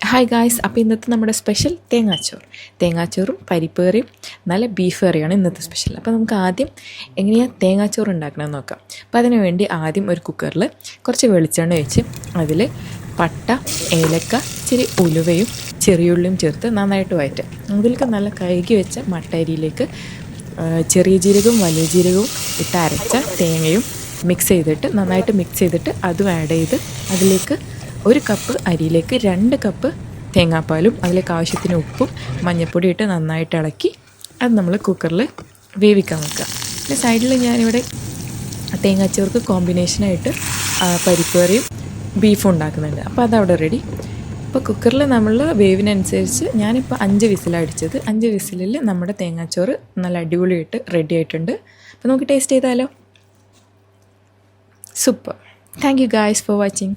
Hi guys, അപ്പോൾ ഇന്നത്തെ നമ്മുടെ സ്പെഷ്യൽ തേങ്ങാച്ചോറും പരിപ്പ് കറിയും നല്ല ബീഫ് കറിയാണ് ഇന്നത്തെ സ്പെഷ്യൽ. അപ്പോൾ നമുക്ക് ആദ്യം എങ്ങനെയാണ് തേങ്ങാച്ചോറ് ഉണ്ടാക്കണമെന്ന് നോക്കാം. അപ്പോൾ അതിന് വേണ്ടി ആദ്യം ഒരു കുക്കറിൽ കുറച്ച് വെളിച്ചെണ്ണ വെച്ച് അതിൽ പട്ട, ഏലക്ക, ഇച്ചിരി ഉലുവയും ചെറിയുള്ളിയും ചേർത്ത് നന്നായിട്ട് വഴറ്റുക. അതിലേക്ക് നല്ല കഴുകി വെച്ച മട്ടരിയിലേക്ക് ചെറിയ ജീരകവും വലിയ ജീരകവും ഇട്ട് അരച്ച തേങ്ങയും നന്നായിട്ട് മിക്സ് ചെയ്തിട്ട് അതും ആഡ് ചെയ്ത് അതിലേക്ക് 1 കപ്പ് അരിയിലേക്ക് 2 കപ്പ് തേങ്ങാപ്പാലും അതിലേക്ക് ആവശ്യത്തിന് ഉപ്പും മഞ്ഞൾപ്പൊടി ഇട്ട് നന്നായിട്ട് ഇളക്കി അത് നമ്മൾ കുക്കറിൽ വേവിക്കാൻ വെക്കുക. പിന്നെ സൈഡിൽ ഞാനിവിടെ തേങ്ങാച്ചോർക്ക് കോമ്പിനേഷനായിട്ട് പരിപ്പ് കറിയും ബീഫും ഉണ്ടാക്കുന്നുണ്ട്. അപ്പോൾ അതവിടെ റെഡി. അപ്പോൾ കുക്കറിൽ നമ്മൾ വേവിനനുസരിച്ച് ഞാനിപ്പോൾ 5 വിസിലാണ് അടിച്ചത്. 5 വിസിലിൽ നമ്മുടെ തേങ്ങാച്ചോറ് നല്ല അടിപൊളിയായിട്ട് റെഡി ആയിട്ടുണ്ട്. അപ്പോൾ നമുക്ക് ടേസ്റ്റ് ചെയ്താലോ. Super. Thank you guys for watching.